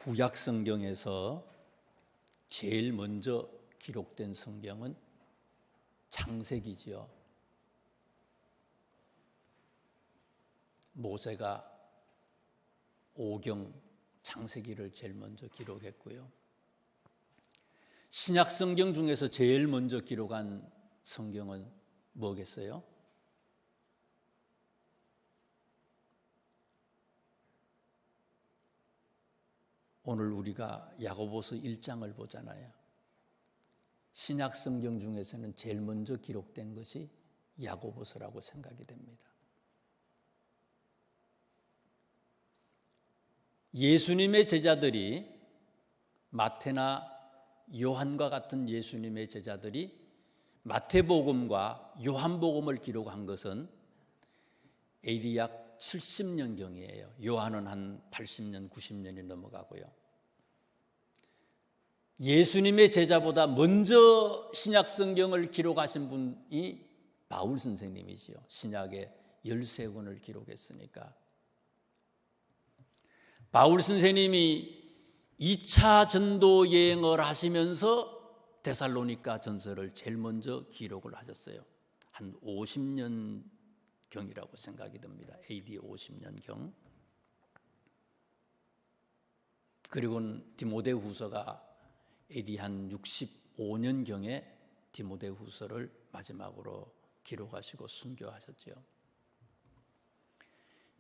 구약 성경에서 제일 먼저 기록된 성경은 창세기지요. 모세가 오경 창세기를 제일 먼저 기록했고요. 신약 성경 중에서 제일 먼저 기록한 성경은 뭐겠어요? 오늘 우리가 야고보서 1장을 보잖아요. 신약 성경 중에서는 제일 먼저 기록된 것이 야고보서라고 생각이 됩니다. 예수님의 제자들이 마태나 요한과 같은 예수님의 제자들이 마태복음과 요한복음을 기록한 것은 AD 약 70년경이에요. 요한은 한 80년, 90년이 넘어가고요. 예수님의 제자보다 먼저 신약 성경을 기록하신 분이 바울 선생님이지요. 신약의 13권을 기록했으니까. 바울 선생님이 2차 전도 여행을 하시면서 데살로니가 전서를 제일 먼저 기록을 하셨어요. 한 50년 경이라고 생각이 듭니다. AD 50년경. 그리고는 디모데후서가 AD 한 65년경에 디모데후서를 마지막으로 기록하시고 순교하셨죠.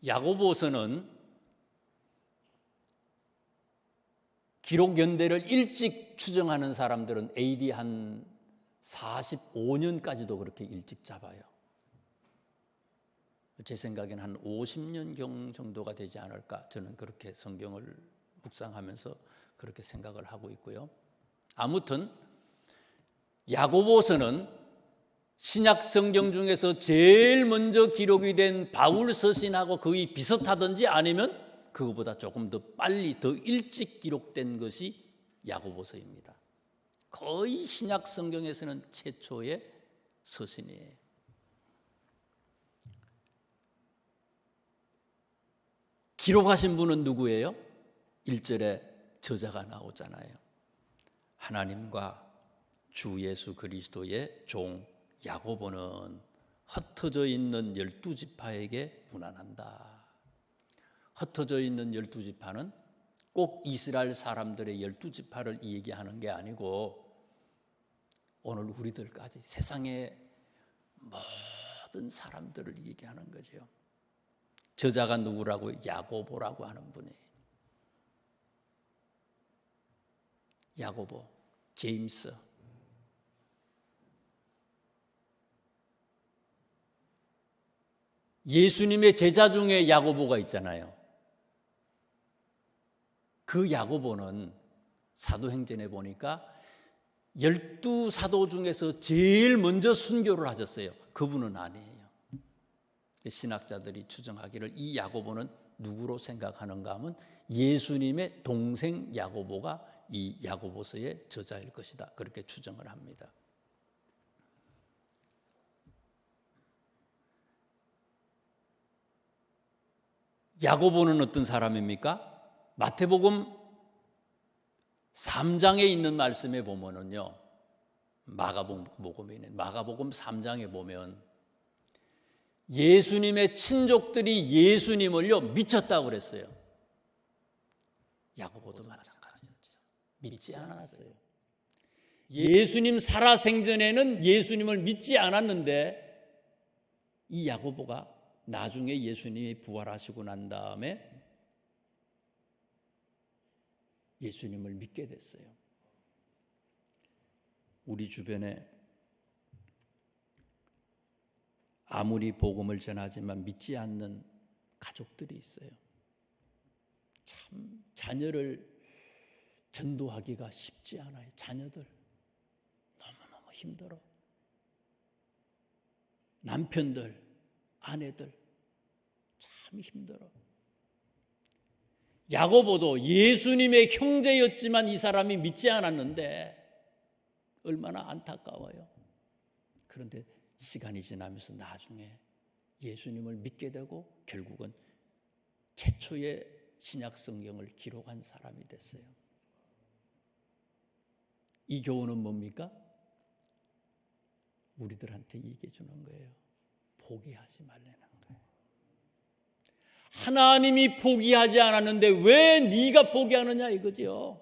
야고보서는 기록 연대를 일찍 추정하는 사람들은 AD 한 45년까지도 그렇게 일찍 잡아요. 제 생각에는 한 50년경 정도가 되지 않을까, 저는 그렇게 성경을 묵상하면서 그렇게 생각을 하고 있고요. 아무튼 야고보서는 신약 성경 중에서 제일 먼저 기록이 된 바울 서신하고 거의 비슷하든지 아니면 그거보다 조금 더 빨리, 더 일찍 기록된 것이 야고보서입니다. 거의 신약 성경에서는 최초의 서신이에요. 기록하신 분은 누구예요? 1절에 저자가 나오잖아요. 하나님과 주 예수 그리스도의 종 야고보는 흩어져 있는 12지파에게 문안한다. 흩어져 있는 12지파는 꼭 이스라엘 사람들의 12지파를 얘기하는 게 아니고 오늘 우리들까지 세상의 모든 사람들을 얘기하는 거죠. 저자가 누구라고? 야고보라고 하는 분이에요. 야고보, 제임스. 예수님의 제자 중에 야고보가 있잖아요. 그 야고보는 사도행전에 보니까 12사도 중에서 제일 먼저 순교를 하셨어요. 그분은 아니에요. 신학자들이 추정하기를 이 야고보는 누구로 생각하는가 하면 예수님의 동생 야고보가 이 야고보서의 저자일 것이다. 그렇게 추정을 합니다. 야고보는 어떤 사람입니까? 마태복음 3장에 있는 말씀에 보면은요, 마가복음 3장에 보면 예수님의 친족들이 예수님을요 미쳤다고 그랬어요. 야고보도 마찬가지였죠. 믿지 않았어요. 예수님 살아생전에는 예수님을 믿지 않았는데 이 야고보가 나중에 예수님이 부활하시고 난 다음에 예수님을 믿게 됐어요. 우리 주변에 아무리 복음을 전하지만 믿지 않는 가족들이 있어요. 참 자녀를 전도하기가 쉽지 않아요. 자녀들 너무너무 힘들어. 남편들, 아내들 참 힘들어. 야고보도 예수님의 형제였지만 이 사람이 믿지 않았는데 얼마나 안타까워요. 그런데 시간이 지나면서 나중에 예수님을 믿게 되고 결국은 최초의 신약 성경을 기록한 사람이 됐어요. 이 교훈은 뭡니까? 우리들한테 얘기해 주는 거예요. 포기하지 말라는 거예요. 하나님이 포기하지 않았는데 왜 네가 포기하느냐 이거죠.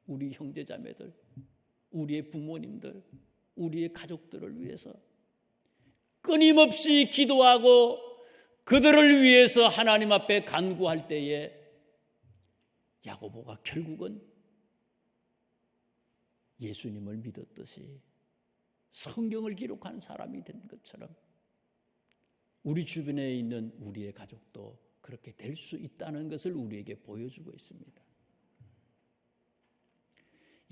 우리 형제자매들, 우리의 부모님들, 우리의 가족들을 위해서 끊임없이 기도하고 그들을 위해서 하나님 앞에 간구할 때에 야고보가 결국은 예수님을 믿었듯이 성경을 기록한 사람이 된 것처럼 우리 주변에 있는 우리의 가족도 그렇게 될 수 있다는 것을 우리에게 보여주고 있습니다.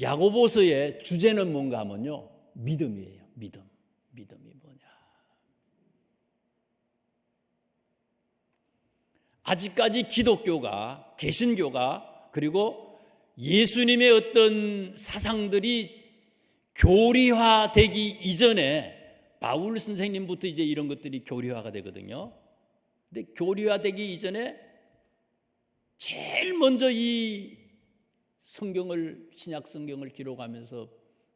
야고보서의 주제는 뭔가 하면요, 믿음이에요. 믿음이 뭐냐. 아직까지 기독교가, 개신교가, 그리고 예수님의 어떤 사상들이 교리화되기 이전에, 바울 선생님부터 이제 이런 것들이 교리화가 되거든요. 근데 교리화되기 이전에 제일 먼저 이 성경을, 신약 성경을 기록하면서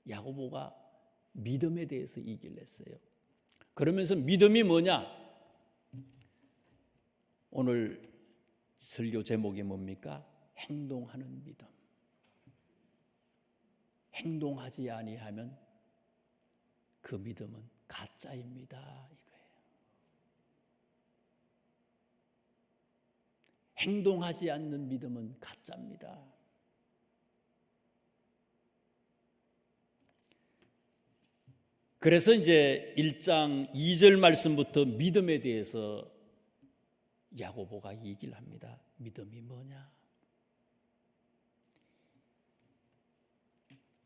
야고보가 믿음에 대해서 얘기를 했어요. 그러면서 믿음이 뭐냐? 오늘 설교 제목이 뭡니까? 행동하는 믿음. 행동하지 아니하면 그 믿음은 가짜입니다, 이거예요. 행동하지 않는 믿음은 가짜입니다. 그래서 이제 1장 2절 말씀부터 믿음에 대해서 야고보가 얘기를 합니다. 믿음이 뭐냐?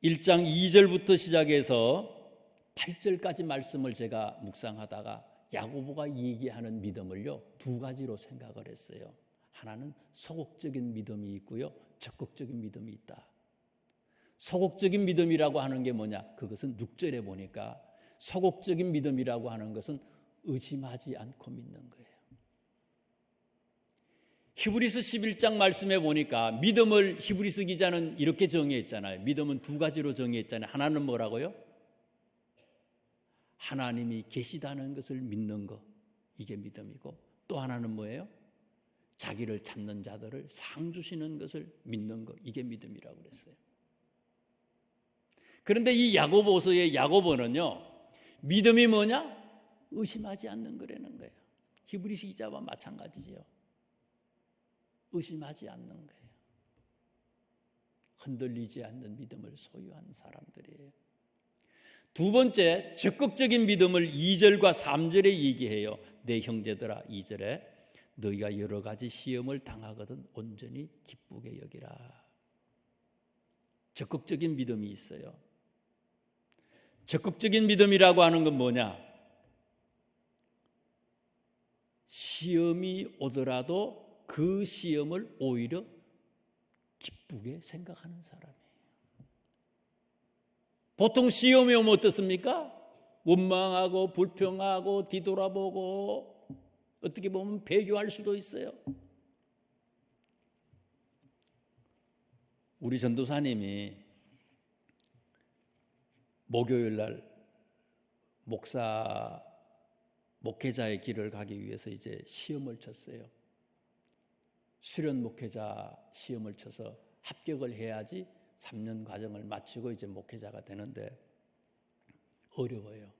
1장 2절부터 시작해서 8절까지 말씀을 제가 묵상하다가 야고보가 얘기하는 믿음을요, 두 가지로 생각을 했어요. 하나는 소극적인 믿음이 있고요, 적극적인 믿음이 있다. 소극적인 믿음이라고 하는 게 뭐냐? 그것은 6절에 보니까 소극적인 믿음이라고 하는 것은 의심하지 않고 믿는 거예요. 히브리서 11장 말씀에 보니까 믿음을 히브리서 기자는 이렇게 정의했잖아요. 믿음은 두 가지로 정의했잖아요. 하나는 뭐라고요? 하나님이 계시다는 것을 믿는 것, 이게 믿음이고, 또 하나는 뭐예요? 자기를 찾는 자들을 상 주시는 것을 믿는 것, 이게 믿음이라고 그랬어요. 그런데 이 야고보서의 야고보는요, 믿음이 뭐냐? 의심하지 않는 거라는 거예요. 히브리서 기자와 마찬가지지요. 의심하지 않는 거예요. 흔들리지 않는 믿음을 소유한 사람들이에요. 두 번째, 적극적인 믿음을 2절과 3절에 얘기해요. 내 형제들아, 2절에 너희가 여러 가지 시험을 당하거든 온전히 기쁘게 여기라. 적극적인 믿음이 있어요. 적극적인 믿음이라고 하는 건 뭐냐? 시험이 오더라도 그 시험을 오히려 기쁘게 생각하는 사람이에요. 보통 시험이 오면 어떻습니까? 원망하고 불평하고 뒤돌아보고 어떻게 보면 배교할 수도 있어요. 우리 전도사님이 목요일 날 목회자의 길을 가기 위해서 이제 시험을 쳤어요. 수련 목회자 시험을 쳐서 합격을 해야지 3년 과정을 마치고 이제 목회자가 되는데 어려워요.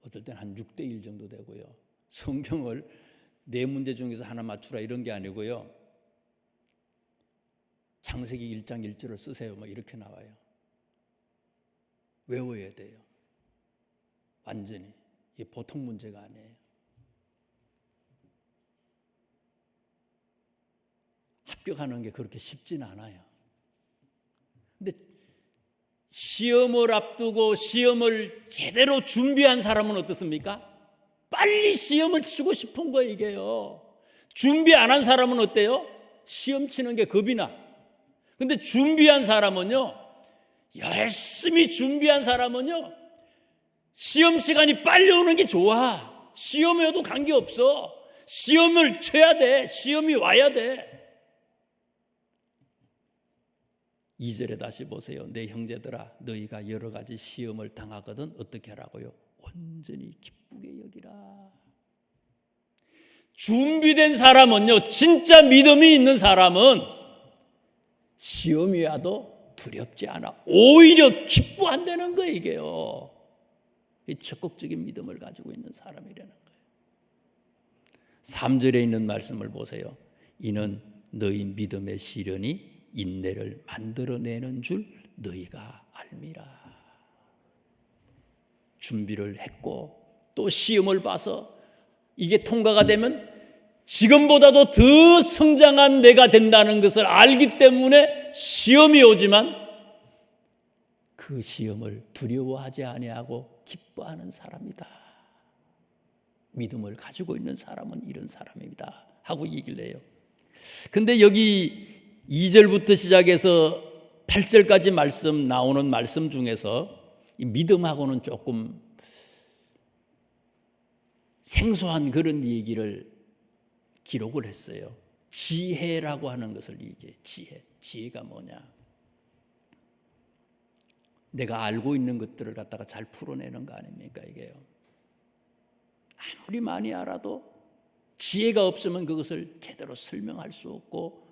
어떨 때는 한 6대1 정도 되고요. 성경을 4문제 중에서 하나 맞추라 이런 게 아니고요. 창세기 1장 1절을 쓰세요. 뭐 이렇게 나와요. 외워야 돼요. 완전히. 이게 보통 문제가 아니에요. 합격하는 게 그렇게 쉽지는 않아요. 근데 시험을 앞두고 시험을 제대로 준비한 사람은 어떻습니까? 빨리 시험을 치고 싶은 거예요, 이게요. 준비 안 한 사람은 어때요? 시험 치는 게 겁이 나. 근데 준비한 사람은요, 열심히 준비한 사람은요, 시험 시간이 빨리 오는 게 좋아. 시험에도 관계없어. 시험을 쳐야 돼. 시험이 와야 돼. 2절에 다시 보세요. 내 형제들아 너희가 여러 가지 시험을 당하거든 어떻게 하라고요? 온전히 기쁘게 여기라. 준비된 사람은요, 진짜 믿음이 있는 사람은 시험이 와도 두렵지 않아. 오히려 기뻐한다는 거예요, 이게요. 이 적극적인 믿음을 가지고 있는 사람이라는 거예요. 3절에 있는 말씀을 보세요. 이는 너희 믿음의 시련이 인내를 만들어내는 줄 너희가 알미라. 준비를 했고 또 시험을 봐서 이게 통과가 되면 지금보다도 더 성장한 내가 된다는 것을 알기 때문에 시험이 오지만 그 시험을 두려워하지 아니하고 기뻐하는 사람이다. 믿음을 가지고 있는 사람은 이런 사람입니다 하고 얘기를 해요. 근데 여기 2절부터 시작해서 8절까지 말씀 나오는 말씀 중에서 이 믿음하고는 조금 생소한 그런 얘기를 기록을 했어요. 지혜라고 하는 것을 얘기해요. 지혜가 뭐냐? 내가 알고 있는 것들을 갖다가 잘 풀어내는 거 아닙니까 이게요. 아무리 많이 알아도 지혜가 없으면 그것을 제대로 설명할 수 없고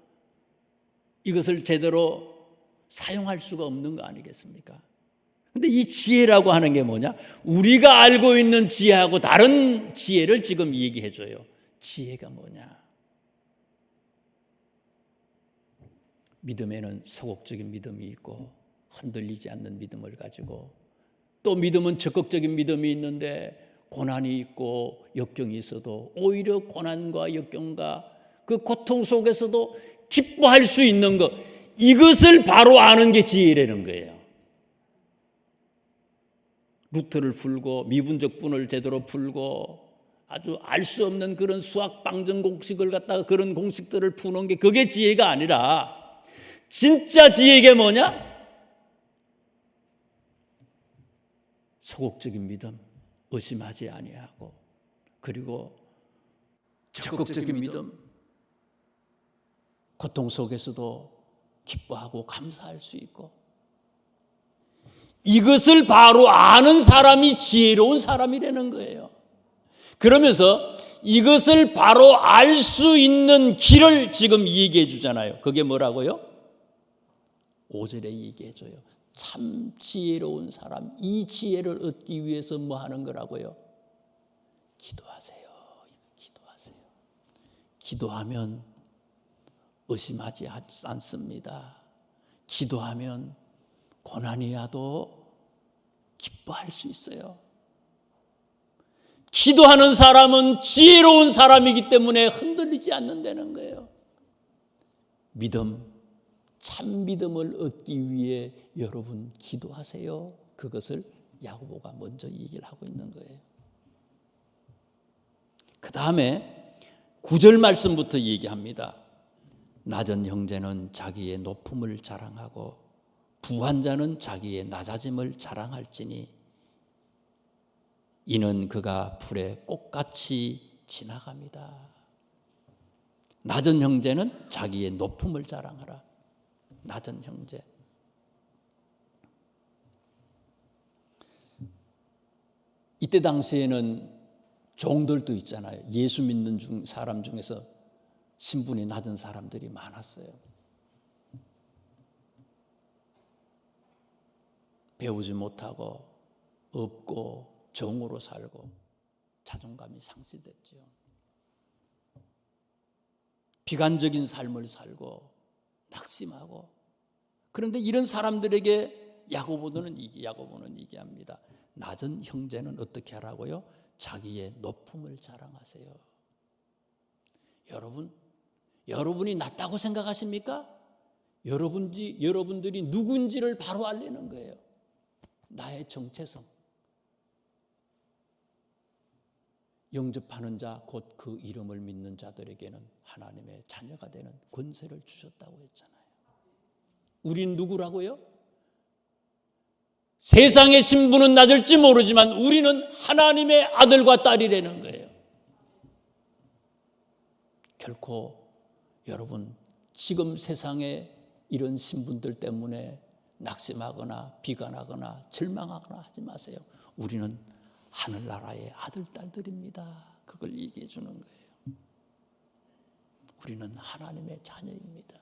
이것을 제대로 사용할 수가 없는 거 아니겠습니까? 근데 이 지혜라고 하는 게 뭐냐? 우리가 알고 있는 지혜하고 다른 지혜를 지금 얘기해 줘요. 지혜가 뭐냐? 믿음에는 소극적인 믿음이 있고 흔들리지 않는 믿음을 가지고 또 믿음은 적극적인 믿음이 있는데 고난이 있고 역경이 있어도 오히려 고난과 역경과 그 고통 속에서도 기뻐할 수 있는 것, 이것을 바로 아는 게 지혜라는 거예요. 루트를 풀고 미분적분을 제대로 풀고 아주 알 수 없는 그런 수학 방정 공식을 갖다가 그런 공식들을 푸는 게 그게 지혜가 아니라 진짜 지혜가 뭐냐? 소극적인 믿음, 의심하지 아니하고 그리고 적극적인 믿음, 고통 속에서도 기뻐하고 감사할 수 있고 이것을 바로 아는 사람이 지혜로운 사람이라는 거예요. 그러면서 이것을 바로 알 수 있는 길을 지금 얘기해 주잖아요. 그게 뭐라고요? 5절에 얘기해 줘요. 참 지혜로운 사람, 이 지혜를 얻기 위해서 뭐 하는 거라고요? 기도하세요. 기도하세요. 기도하면 의심하지 않습니다. 기도하면 고난이 와도 기뻐할 수 있어요. 기도하는 사람은 지혜로운 사람이기 때문에 흔들리지 않는다는 거예요. 믿음, 참 믿음을 얻기 위해 여러분 기도하세요. 그것을 야고보가 먼저 얘기를 하고 있는 거예요. 그 다음에 9절 말씀부터 얘기합니다. 낮은 형제는 자기의 높음을 자랑하고 부한 자는 자기의 낮아짐을 자랑할지니 이는 그가 풀의 꽃같이 지나갑니다. 낮은 형제는 자기의 높음을 자랑하라. 낮은 형제. 이때 당시에는 종들도 있잖아요. 예수 믿는 사람 중에서 신분이 낮은 사람들이 많았어요. 배우지 못하고 없고 정으로 살고 자존감이 상실됐죠. 비관적인 삶을 살고 낙심하고 그런데 이런 사람들에게 야고보는 얘기합니다. 낮은 형제는 어떻게 하라고요? 자기의 높음을 자랑하세요. 여러분이 낮다고 생각하십니까? 여러분들이 누군지를 바로 알리는 거예요. 나의 정체성. 영접하는 자, 곧 그 이름을 믿는 자들에게는 하나님의 자녀가 되는 권세를 주셨다고 했잖아요. 우린 누구라고요? 세상의 신분은 낮을지 모르지만 우리는 하나님의 아들과 딸이라는 거예요. 결코 여러분 지금 세상에 이런 신분들 때문에 낙심하거나 비관하거나 절망하거나 하지 마세요. 우리는 하늘나라의 아들, 딸들입니다. 그걸 얘기해 주는 거예요. 우리는 하나님의 자녀입니다.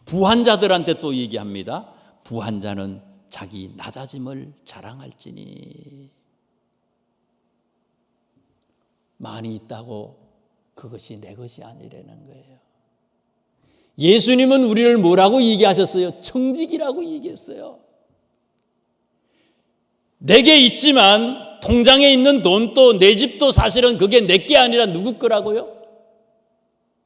부한자들한테 또 얘기합니다. 부한자는 자기 낮아짐을 자랑할지니. 많이 있다고 그것이 내 것이 아니라는 거예요. 예수님은 우리를 뭐라고 얘기하셨어요? 청직이라고 얘기했어요. 내게 있지만 통장에 있는 돈도 내 집도 사실은 그게 내게 아니라 누구 거라고요?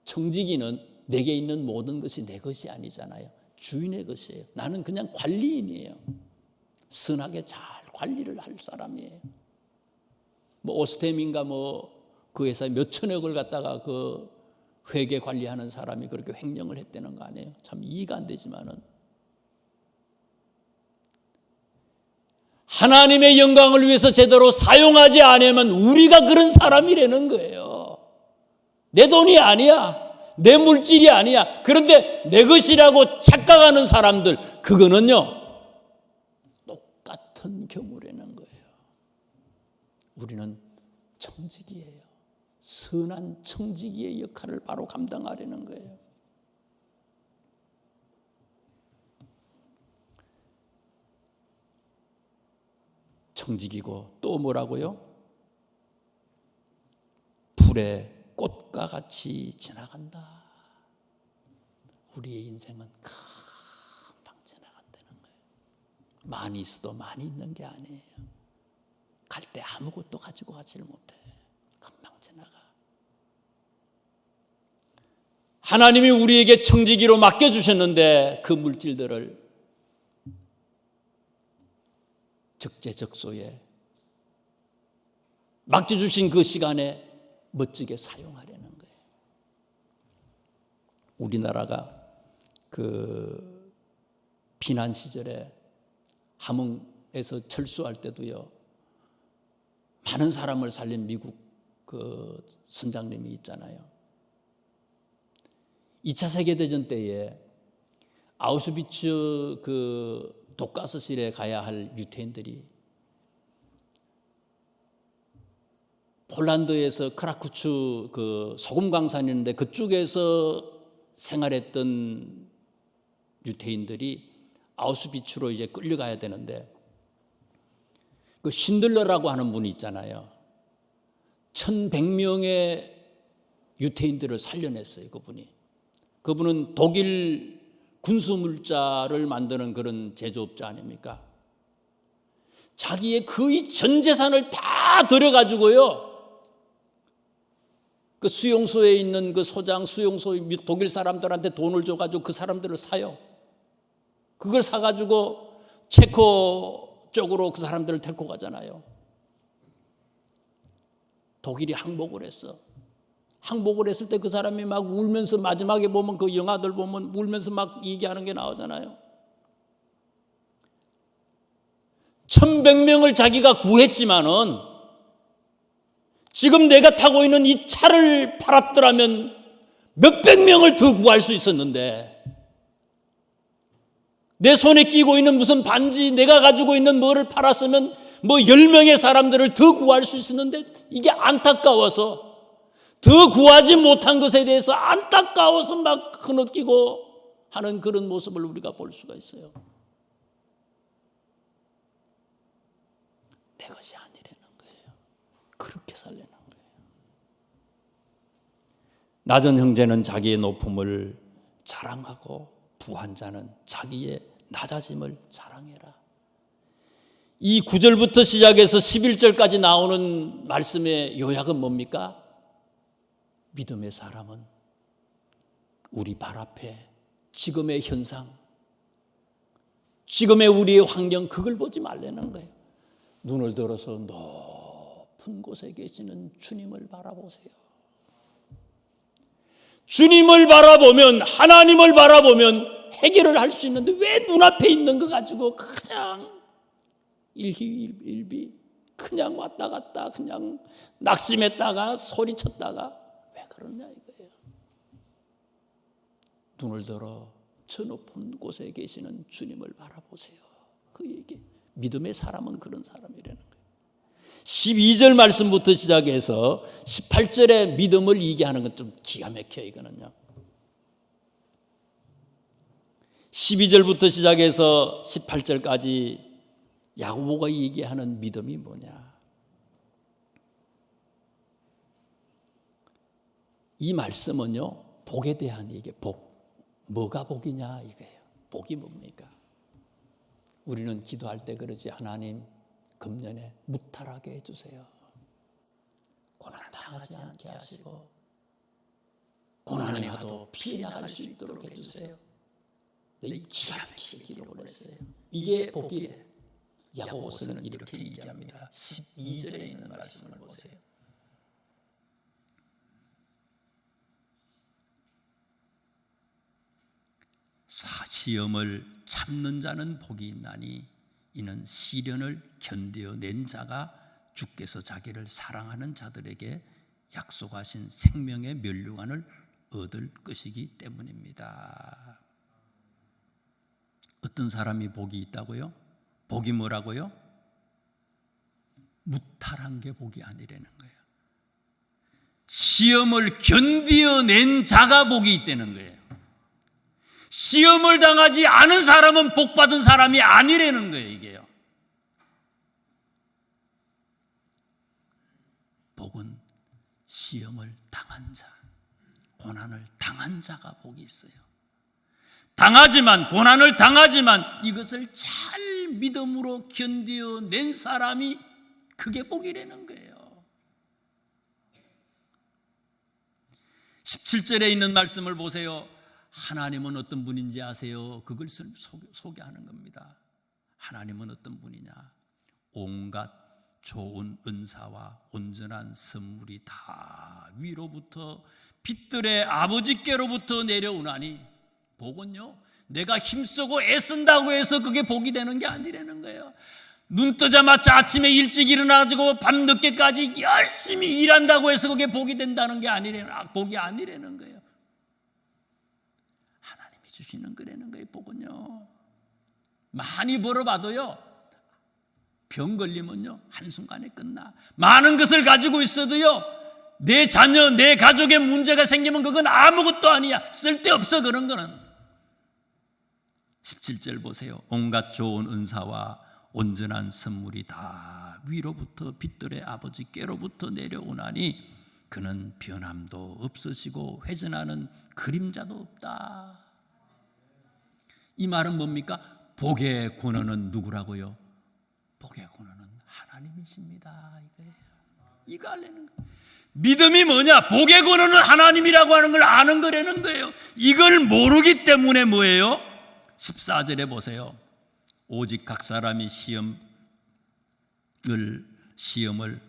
청지기는 내게 있는 모든 것이 내 것이 아니잖아요. 주인의 것이에요. 나는 그냥 관리인이에요. 선하게 잘 관리를 할 사람이에요. 뭐 오스템인가 그 회사에 몇 천억을 갖다가 그 회계 관리하는 사람이 그렇게 횡령을 했다는 거 아니에요? 참 이해가 안 되지만은 하나님의 영광을 위해서 제대로 사용하지 않으면 우리가 그런 사람이라는 거예요. 내 돈이 아니야. 내 물질이 아니야. 그런데 내 것이라고 착각하는 사람들, 그거는요 똑같은 경우라는 거예요. 우리는 청지기예요. 선한 청지기의 역할을 바로 감당하려는 거예요. 청지기고 또 뭐라고요? 불의 꽃과 같이 지나간다. 우리의 인생은 금방 지나간다는 거예요. 많이 있어도 많이 있는 게 아니에요. 갈 때 아무것도 가지고 가지를 못해. 금방 지나가. 하나님이 우리에게 청지기로 맡겨주셨는데 그 물질들을 적재적소에 맡겨주신 그 시간에 멋지게 사용하려는 거예요. 우리나라가 그 비난 시절에 함흥에서 철수할 때도요, 많은 사람을 살린 미국 그 선장님이 있잖아요. 2차 세계대전 때에 아우슈비츠 그 독가스실에 가야 할 유태인들이 폴란드에서 크라쿠츠 그 소금 광산이 있는데 그쪽에서 생활했던 유태인들이 아우슈비츠로 이제 끌려가야 되는데 그 신들러라고 하는 분이 있잖아요. 1100명의 유태인들을 살려냈어요. 그분은 독일 군수물자를 만드는 그런 제조업자 아닙니까? 자기의 거의 전 재산을 다 들여가지고요, 그 수용소에 있는 그 소장, 수용소 독일 사람들한테 돈을 줘가지고 그 사람들을 사요. 그걸 사가지고 체코 쪽으로 그 사람들을 데리고 가잖아요. 독일이 항복을 했어. 항복을 했을 때 그 사람이 막 울면서 마지막에 보면 그 영화들 보면 울면서 막 얘기하는 게 나오잖아요. 1100명을 자기가 구했지만은 지금 내가 타고 있는 이 차를 팔았더라면 몇백 명을 더 구할 수 있었는데, 내 손에 끼고 있는 무슨 반지, 내가 가지고 있는 뭐를 팔았으면 10명의 사람들을 더 구할 수 있었는데, 이게 안타까워서, 더 구하지 못한 것에 대해서 안타까워서 막 흐느끼고 하는 그런 모습을 우리가 볼 수가 있어요. 내 것이 아니라는 거예요. 그렇게 살려는 거예요. 낮은 형제는 자기의 높음을 자랑하고 부한 자는 자기의 낮아짐을 자랑해라. 이 9절부터 시작해서 11절까지 나오는 말씀의 요약은 뭡니까? 믿음의 사람은 우리 발 앞에 지금의 현상, 지금의 우리의 환경, 그걸 보지 말라는 거예요. 눈을 들어서 높은 곳에 계시는 주님을 바라보세요. 주님을 바라보면, 하나님을 바라보면 해결을 할 수 있는데 왜 눈앞에 있는 거 가지고 그냥 일희일비 그냥 왔다 갔다 그냥 낙심했다가 소리쳤다가 왜 그러냐 이거예요. 눈을 들어 저 높은 곳에 계시는 주님을 바라보세요. 그에게 믿음의 사람은 그런 사람이라는 거예요. 12절 말씀부터 시작해서 18절에 믿음을 이게 하는 건 좀 기가 막혀요. 이거는요. 12절부터 시작해서 18절까지 야고보가 얘기하는 믿음이 뭐냐? 이 말씀은요, 복에 대한 얘기, 복. 뭐가 복이냐 이거예요. 복이 뭡니까? 우리는 기도할 때 그러지. 하나님, 금년에 무탈하게 해주세요. 고난 당하지 않게 하시고 고난이 와도 피해 나갈 수 있도록 해주세요. 이 기가 막히게 기록을 했어요. 이게 복이래. 야고보서는 이렇게 얘기합니다. 12절에 있는 말씀을 보세요. 시험을 참는 자는 복이 있나니 이는 시련을 견뎌낸 자가 주께서 자기를 사랑하는 자들에게 약속하신 생명의 면류관을 얻을 것이기 때문입니다. 어떤 사람이 복이 있다고요? 복이 뭐라고요? 무탈한 게 복이 아니라는 거예요. 시험을 견뎌낸 자가 복이 있다는 거예요. 시험을 당하지 않은 사람은 복받은 사람이 아니라는 거예요. 이게요. 복은 시험을 당한 자, 고난을 당한 자가 복이 있어요. 고난을 당하지만 이것을 잘 믿음으로 견뎌낸 사람이 그게 복이라는 거예요. 17절에 있는 말씀을 보세요. 하나님은 어떤 분인지 아세요? 그걸 소개하는 겁니다. 하나님은 어떤 분이냐? 온갖 좋은 은사와 온전한 선물이 다 위로부터 빛들의 아버지께로부터 내려오나니, 복은요, 내가 힘쓰고 애쓴다고 해서 그게 복이 되는 게 아니라는 거예요. 눈 뜨자마자 아침에 일찍 일어나가지고 밤늦게까지 열심히 일한다고 해서 그게 복이 된다는 게 복이 아니라는 거예요. 하나님이 주시는 거라는 거예요. 복은요, 많이 벌어봐도요, 병 걸리면요 한순간에 끝나. 많은 것을 가지고 있어도요, 내 자녀, 내 가족의 문제가 생기면 그건 아무것도 아니야. 쓸데없어. 그런 거는. 17절 보세요. 온갖 좋은 은사와 온전한 선물이 다 위로부터 빛들의 아버지께로부터 내려오나니 그는 변함도 없으시고 회전하는 그림자도 없다. 이 말은 뭡니까? 복의 근원은 누구라고요? 복의 근원은 하나님이십니다. 이거 알려는 거예요. 믿음이 뭐냐? 복의 근원은 하나님이라고 하는 걸 아는 거라는 거예요. 이걸 모르기 때문에 뭐예요? 14절에 보세요. 오직 각 사람이 시험을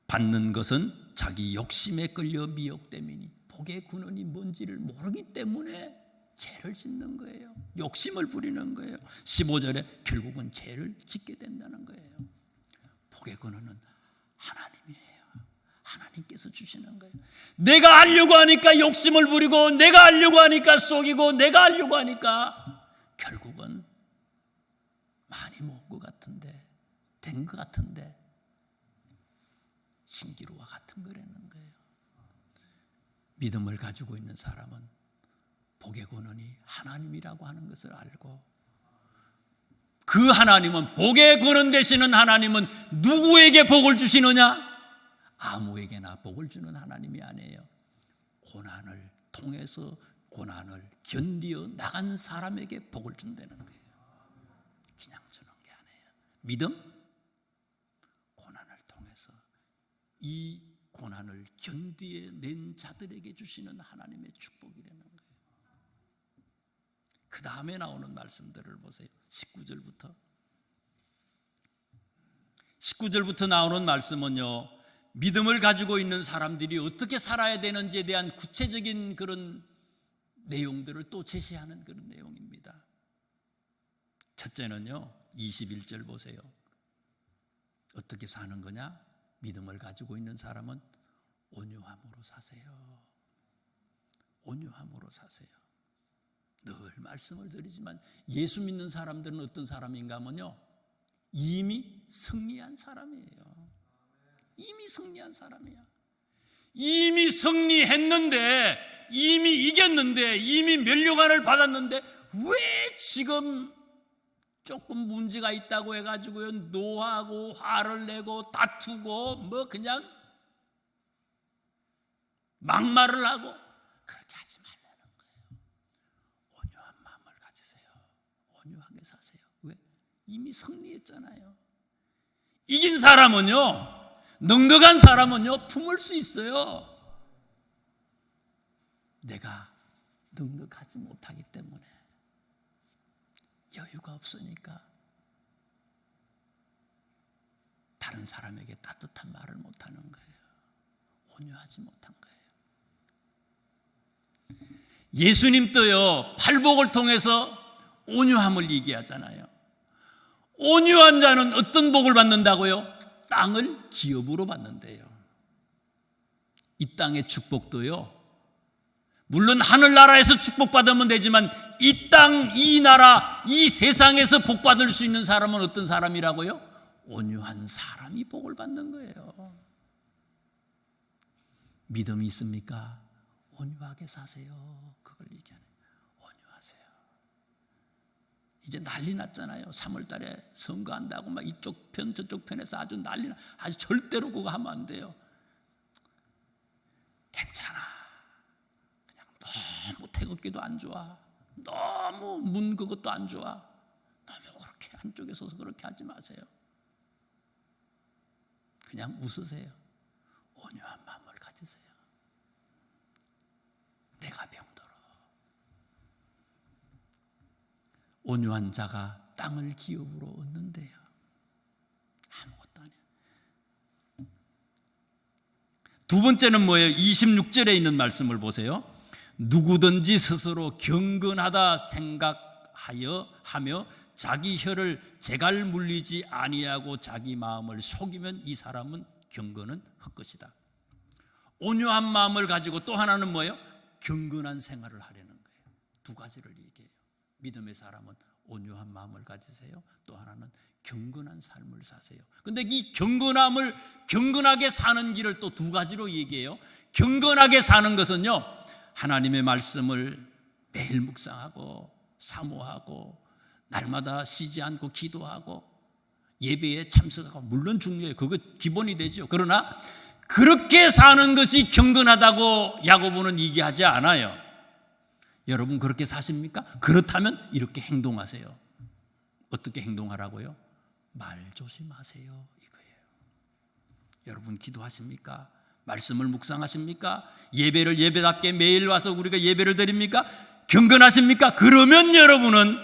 받는 것은 자기 욕심에 끌려 미혹됨이니, 복의 근원이 뭔지를 모르기 때문에 죄를 짓는 거예요. 욕심을 부리는 거예요. 15절에 결국은 죄를 짓게 된다는 거예요. 복의 근원은 하나님이에요. 하나님께서 주시는 거예요. 내가 하려고 하니까 욕심을 부리고, 내가 하려고 하니까 속이고, 내가 하려고 하니까 결국은 많이 모은 것 같은데, 된 것 같은데 신기루와 같은 거라는 거예요. 믿음을 가지고 있는 사람은 복의 근원이 하나님이라고 하는 것을 알고, 그 하나님은, 복의 근원 되시는 하나님은 누구에게 복을 주시느냐? 아무에게나 복을 주는 하나님이 아니에요. 고난을 통해서 고난을 견디어 나간 사람에게 복을 준다는 거예요. 그냥 주는 게 아니에요. 믿음? 고난을 통해서 이 고난을 견디어낸 자들에게 주시는 하나님의 축복이라는 거예요. 그 다음에 나오는 말씀들을 보세요. 19절부터 나오는 말씀은요, 믿음을 가지고 있는 사람들이 어떻게 살아야 되는지에 대한 구체적인 그런 내용들을 또 제시하는 그런 내용입니다. 첫째는요, 21절 보세요. 어떻게 사는 거냐? 믿음을 가지고 있는 사람은 온유함으로 사세요. 온유함으로 사세요. 늘 말씀을 드리지만 예수 믿는 사람들은 어떤 사람인가 하면요, 이미 승리한 사람이에요. 이미 승리한 사람이야. 이미 승리했는데, 이미 이겼는데, 이미 면류관을 받았는데 왜 지금 조금 문제가 있다고 해가지고요 노하고 화를 내고 다투고 뭐 그냥 막말을 하고, 그렇게 하지 말라는 거예요. 온유한 마음을 가지세요. 온유하게 사세요. 왜? 이미 승리했잖아요. 이긴 사람은요, 넉넉한 사람은요 품을 수 있어요. 내가 넉넉하지 못하기 때문에, 여유가 없으니까 다른 사람에게 따뜻한 말을 못하는 거예요. 온유하지 못한 거예요. 예수님도요 팔복을 통해서 온유함을 얘기하잖아요. 온유한 자는 어떤 복을 받는다고요? 땅을 기업으로 받는데요. 이 땅의 축복도요, 물론 하늘나라에서 축복받으면 되지만 이 땅, 이 나라, 이 세상에서 복받을 수 있는 사람은 어떤 사람이라고요? 온유한 사람이 복을 받는 거예요. 믿음이 있습니까? 온유하게 사세요. 그걸 얘기하는 거예요. 온유하세요. 이제 난리 났잖아요. 3월 달에 선거한다고 막 이쪽 편 저쪽 편에서 아주 난리 나. 아주 절대로 그거 하면 안 돼요. 괜찮아. 그냥 너무 태극기도 안 좋아. 너무 문 그것도 안 좋아. 너무 그렇게 한쪽에 서서 그렇게 하지 마세요. 그냥 웃으세요. 온유한 마음을 가지세요. 내가 병들어. 온유한 자가 땅을 기업으로 얻는데요. 아무것도 아니에요. 두 번째는 뭐예요? 26절에 있는 말씀을 보세요. 누구든지 스스로 경건하다 생각하며 자기 혀를 재갈 물리지 아니하고 자기 마음을 속이면 이 사람은 경건은 헛것이다. 온유한 마음을 가지고 또 하나는 뭐예요? 경건한 생활을 하려는 거예요. 두 가지를 얘기해요. 믿음의 사람은 온유한 마음을 가지세요. 또 하나는 경건한 삶을 사세요. 근데 이 경건하게 사는 길을 또 두 가지로 얘기해요. 경건하게 사는 것은요, 하나님의 말씀을 매일 묵상하고 사모하고 날마다 쉬지 않고 기도하고 예배에 참석하고, 물론 중요해요. 그거 기본이 되죠. 그러나 그렇게 사는 것이 경건하다고 야고보는 얘기하지 않아요. 여러분 그렇게 사십니까? 그렇다면 이렇게 행동하세요. 어떻게 행동하라고요? 말 조심하세요, 이거예요. 여러분 기도하십니까? 말씀을 묵상하십니까? 예배를 예배답게 매일 와서 우리가 예배를 드립니까? 경건하십니까? 그러면 여러분은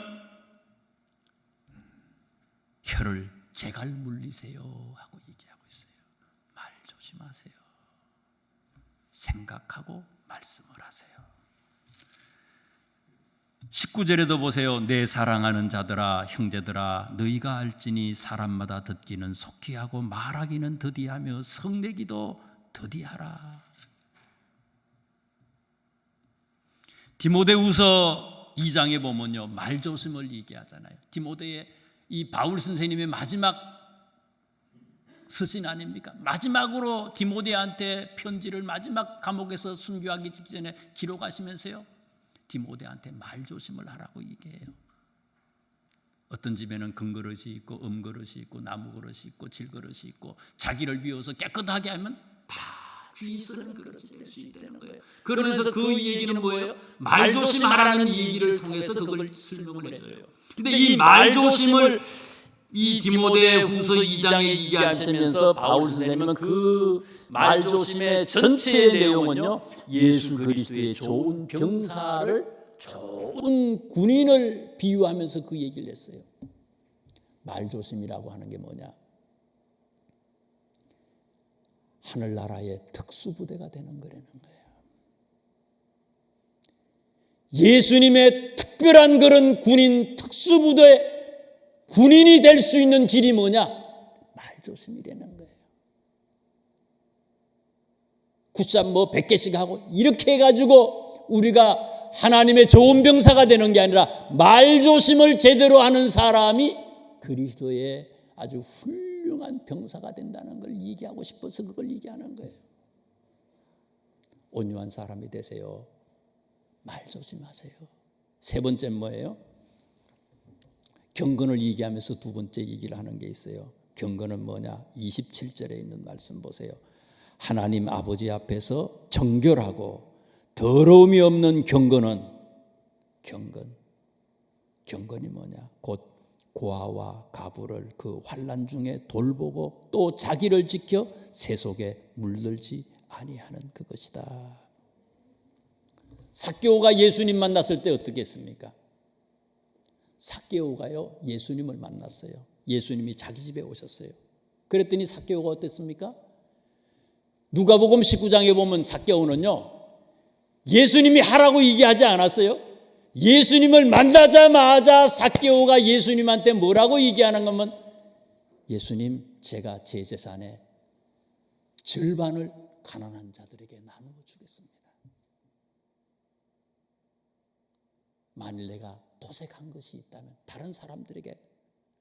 혀를 재갈 물리세요 하고 얘기하고 있어요. 말 조심하세요. 생각하고 말씀을 하세요. 19절에도 보세요. 내 사랑하는 자들아, 형제들아, 너희가 알지니 사람마다 듣기는 속히 하고 말하기는 더디하며 성내기도 더디하라. 디모데후서 2장에 보면요, 말조심을 얘기하잖아요. 디모데의 이 바울 선생님의 마지막 서신 아닙니까? 마지막으로 디모데한테 편지를 마지막 감옥에서 순교하기 직전에 기록하시면서요, 디모데한테 말조심을 하라고 얘기해요. 어떤 집에는 금그릇이 있고 음그릇이 있고 나무그릇이 있고 질그릇이 있고, 자기를 비워서 깨끗하게 하면 다 귀 쓰는 그릇이 될 수 있다는 거예요. 그러면서 그 얘기는 뭐예요? 말조심하라는 얘기를 통해서 그걸 설명을 해줘요. 근데 이 말조심을 이 디모데후서 2장에 얘기하시면서 바울 선생님은 그 말조심의 전체의 내용은요, 예수 그리스도의 좋은 병사를, 좋은 군인을 비유하면서 그 얘기를 했어요. 말조심이라고 하는 게 뭐냐? 하늘나라의 특수부대가 되는 거라는 거예요. 예수님의 특별한 그런 군인, 특수부대 군인이 될 수 있는 길이 뭐냐? 말조심이라는 거예요. 굿삼 100개씩 하고 이렇게 해가지고 우리가 하나님의 좋은 병사가 되는 게 아니라 말조심을 제대로 하는 사람이 그리스도의 아주 훌륭한 병사가 된다는 걸 얘기하고 싶어서 그걸 얘기하는 거예요. 온유한 사람이 되세요. 말 조심하세요. 세 번째는 뭐예요? 경건을 얘기하면서 두 번째 얘기를 하는 게 있어요. 경건은 뭐냐? 27절에 있는 말씀 보세요. 하나님 아버지 앞에서 정결하고 더러움이 없는 경건이 뭐냐? 곧 고아와 가부를 그 환난 중에 돌보고 또 자기를 지켜 새 속에 물들지 아니하는 그것이다. 삭개오가 예수님 만났을 때 어떻게 했습니까? 삭개오가요 예수님을 만났어요. 예수님이 자기 집에 오셨어요. 그랬더니 삭개오가 어땠습니까? 누가복음 19장에 보면 삭개오는요 예수님이 하라고 얘기하지 않았어요. 예수님을 만나자마자 삭개오가 예수님한테 뭐라고 얘기하는 거면 예수님 제가 제 재산의 절반을 가난한 자들에게 나누어 주겠습니다. 만일 내가 도색한 것이 있다면, 다른 사람들에게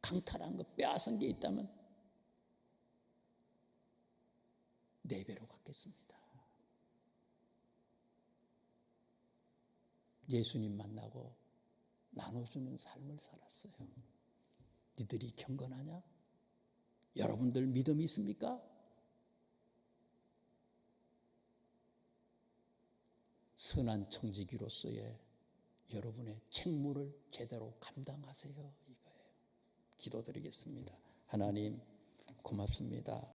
강탈한 것, 빼앗은 게 있다면 4배로 갚겠습니다. 예수님 만나고 나눠주는 삶을 살았어요. 니들이 경건하냐? 여러분들 믿음이 있습니까? 선한 청지기로서의 여러분의 책무를 제대로 감당하세요. 이거예요. 기도드리겠습니다. 하나님 고맙습니다.